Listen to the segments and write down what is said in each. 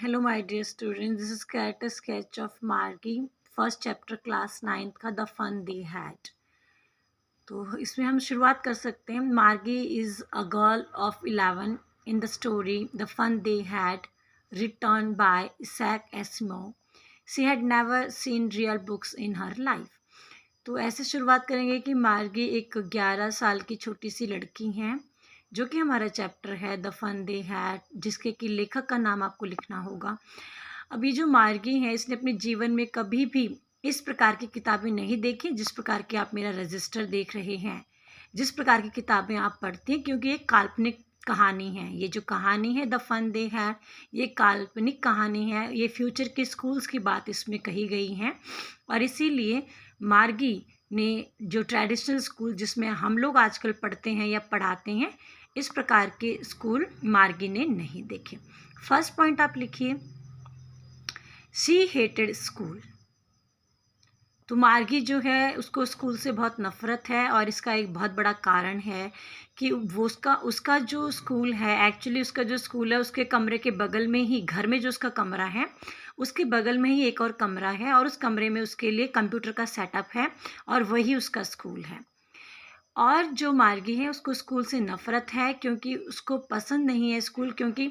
Hello, my dear students. This is character sketch of Margie, first chapter, class 9th का The Fun They Had. तो इसमें हम शुरुआत कर सकते हैं. Margie is a girl of 11 in the story the fun they had written by Isaac Asimov. She had never seen real books in her life. तो ऐसे शुरुआत करेंगे कि मार्गी एक 11 साल की छोटी सी लड़की हैं जो कि हमारा चैप्टर है द फन दे हैड, जिसके कि लेखक का नाम आपको लिखना होगा. अभी जो मार्गी है इसने अपने जीवन में कभी भी इस प्रकार की किताबें नहीं देखी जिस प्रकार की आप मेरा रजिस्टर देख रहे हैं, जिस प्रकार की किताबें आप पढ़ते हैं, क्योंकि एक काल्पनिक कहानी है. ये जो कहानी है द फन दे है ये काल्पनिक कहानी है. ये फ्यूचर के स्कूल्स की बात इसमें कही गई है और इसीलिए मार्गी ने जो ट्रेडिशनल स्कूल जिसमें हम लोग आजकल पढ़ते हैं या पढ़ाते हैं, इस प्रकार के स्कूल मार्गी ने नहीं देखे. फर्स्ट पॉइंट आप लिखिए, शी हेटेड स्कूल. तो मार्गी जो है उसको स्कूल से बहुत नफ़रत है और इसका एक बहुत बड़ा कारण है कि वो उसका जो स्कूल है, एक्चुअली उसका जो स्कूल है उसके कमरे के बगल में ही, घर में जो उसका कमरा है उसके बगल में ही एक और कमरा है और उस कमरे में उसके लिए कंप्यूटर का सेटअप है और वही उसका स्कूल है. और जो मार्गी है उसको स्कूल से नफ़रत है क्योंकि उसको पसंद नहीं है स्कूल, क्योंकि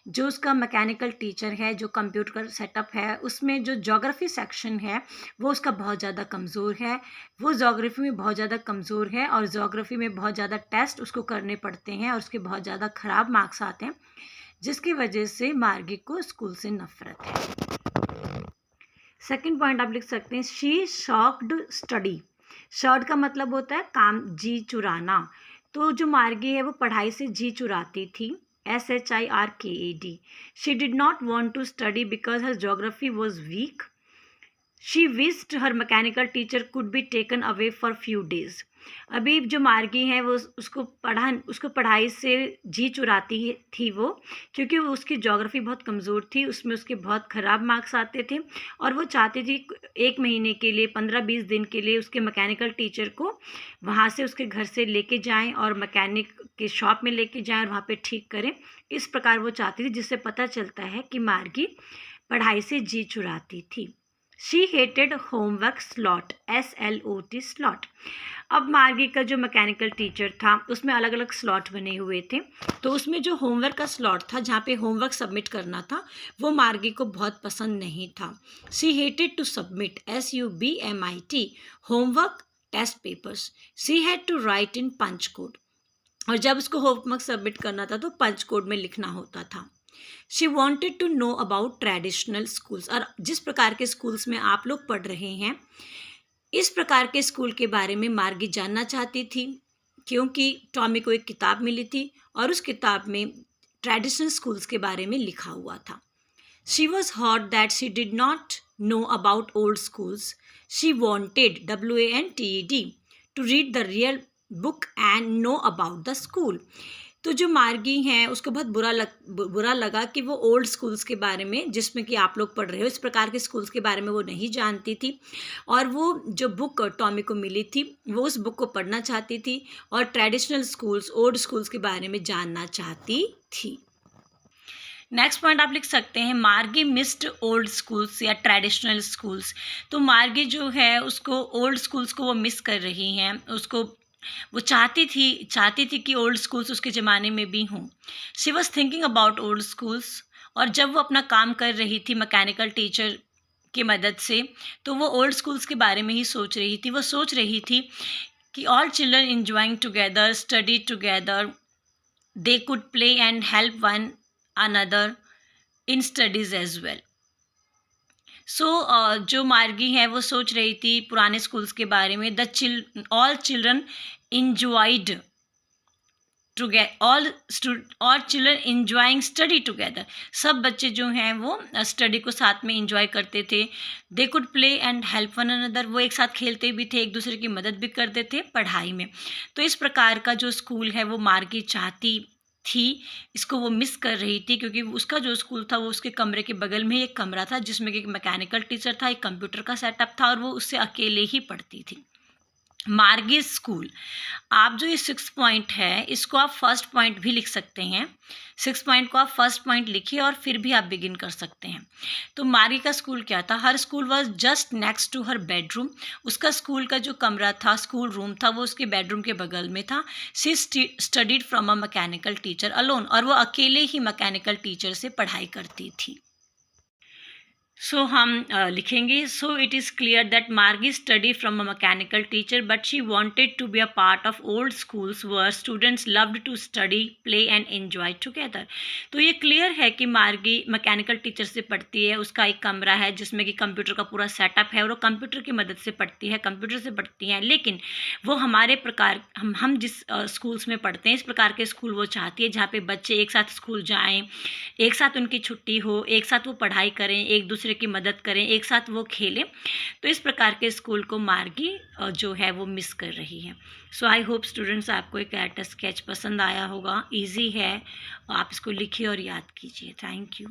जो उसका मैकेनिकल टीचर है, जो कंप्यूटर सेटअप है, उसमें जो ज्योग्राफी सेक्शन है वो उसका बहुत ज़्यादा कमज़ोर है. वो ज्योग्राफी में बहुत ज़्यादा कमज़ोर है और ज्योग्राफी में बहुत ज़्यादा टेस्ट उसको करने पड़ते हैं और उसके बहुत ज़्यादा ख़राब मार्क्स आते हैं, जिसकी वजह से मार्गी को स्कूल से नफ़रत है. सेकेंड पॉइंट आप लिख सकते हैं, शी शॉक्ड स्टडी. शॉर्ट का मतलब होता है काम, जी चुराना. तो जो मार्गी है वो पढ़ाई से जी चुराती थी. SHIRKAD. She did not want to study because her geography was weak. She wished her mechanical teacher could be taken away for few days. अभी जो मार्गी है वो उसको पढ़ाई से जी चुराती थी वो, क्योंकि वो उसकी ज्योग्राफी बहुत कमज़ोर थी, उसमें उसके बहुत ख़राब मार्क्स आते थे और वो चाहती थी 1 महीने के लिए, 15-20 दिन के लिए उसके मैकेनिकल टीचर को वहाँ से उसके घर से लेके जाएं और मैकेनिक के शॉप में लेके जाएं और वहाँ पे ठीक करें. इस प्रकार वो चाहती थी, जिससे पता चलता है कि मार्गी पढ़ाई से जी चुराती थी. She hated homework slot, SLOT slot. अब मार्गी का जो मैकेनिकल टीचर था उसमें अलग अलग स्लॉट बने हुए थे, तो उसमें जो होमवर्क का स्लॉट था जहाँ पे होमवर्क सबमिट करना था वो मार्गी को बहुत पसंद नहीं था. She hated to submit, SUBMIT, homework test papers. She had to write in punch code, और जब उसको होमवर्क सबमिट करना था तो पंच कोड में लिखना होता था. She wanted to know about traditional schools. और जिस प्रकार के स्कूल्स में आप लोग पढ़ रहे हैं, इस प्रकार के स्कूल के बारे में मार्गी जानना चाहती थी, क्योंकि टॉमी को एक किताब मिली थी और उस किताब में ट्रेडिशनल स्कूल्स के बारे में लिखा हुआ था. She was hot that she did not know about old schools. She wanted, WANTED, to read the real book and know about the school. तो जो मार्गी हैं उसको बहुत बुरा लगा कि वो ओल्ड स्कूल्स के बारे में, जिसमें कि आप लोग पढ़ रहे हो, इस प्रकार के स्कूल्स के बारे में वो नहीं जानती थी और वो जो बुक टॉमी को मिली थी वो उस बुक को पढ़ना चाहती थी और ट्रेडिशनल स्कूल्स, ओल्ड स्कूल्स के बारे में जानना चाहती थी. नेक्स्ट पॉइंट आप लिख सकते हैं, मार्गी मिस्ड ओल्ड स्कूल्स या ट्रेडिशनल स्कूल्स. तो मार्गी जो है उसको ओल्ड स्कूल्स को वो मिस कर रही हैं, उसको वो चाहती थी कि ओल्ड स्कूल्स उसके ज़माने में भी हों. She was thinking about old schools. और जब वो अपना काम कर रही थी मैकेनिकल टीचर की मदद से, तो वो ओल्ड स्कूल्स के बारे में ही सोच रही थी. वो सोच रही थी कि all children enjoying together, study together, they could play and help one another in studies as well. So जो मार्गी है वो सोच रही थी पुराने स्कूल्स के बारे में. All children enjoyed all children enjoying study together. सब बच्चे जो हैं वो स्टडी को साथ में इंजॉय करते थे. दे could play and help one another, वो एक साथ खेलते भी थे, एक दूसरे की मदद भी करते थे पढ़ाई में. तो इस प्रकार का जो स्कूल है वो मार्गी चाहती थी, इसको वो मिस कर रही थी, क्योंकि उसका जो स्कूल था वो उसके कमरे के बगल में एक कमरा था जिसमें कि एक मैकेनिकल टीचर था, एक कंप्यूटर का सेटअप था और वो उससे अकेले ही पढ़ती थी. मार्गी स्कूल। आप जो ये 6 पॉइंट है इसको आप फर्स्ट पॉइंट भी लिख सकते हैं। 6 पॉइंट को आप फर्स्ट पॉइंट लिखिए और फिर भी आप बिगिन कर सकते हैं। तो मार्गी का स्कूल क्या था? Her school was just next to her bedroom. उसका स्कूल का जो कमरा था, स्कूल रूम था, वो उसके बेडरूम के बगल में था। She studied from a mechanical teacher alone, और वो अकेले ही मैकेनिकल टीचर से पढ़ाई करती थी। सो हम लिखेंगे, so it is clear that Margie study from a mechanical teacher but she wanted to be a part of old schools where students loved to study, play and enjoy together. तो ये clear है कि मार्गी mechanical teacher से पढ़ती है। उसका एक कमरा है जिसमें कि कंप्यूटर का पूरा सेटअप है और वो कंप्यूटर की मदद से पढ़ती है, कंप्यूटर से पढ़ती हैं। लेकिन वो हमारे प्रकार हम जिस स्कूल्स में पढ़ते हैं, इस प्रकार के स्कूल वो चाहती है जहाँ पे बच्चे एक साथ स्कूल जाएँ, एक साथ उनकी छुट्टी हो, एक साथ वो पढ़ाई करें, एक दूसरे की मदद करें, एक साथ वो खेलें। तो इस प्रकार के स्कूल को मार्गी जो है वो मिस कर रही है। सो आई होप स्टूडेंट्स आपको एक कैरेक्टर स्केच पसंद आया होगा। ईजी है, आप इसको लिखिए और याद कीजिए। Thank you.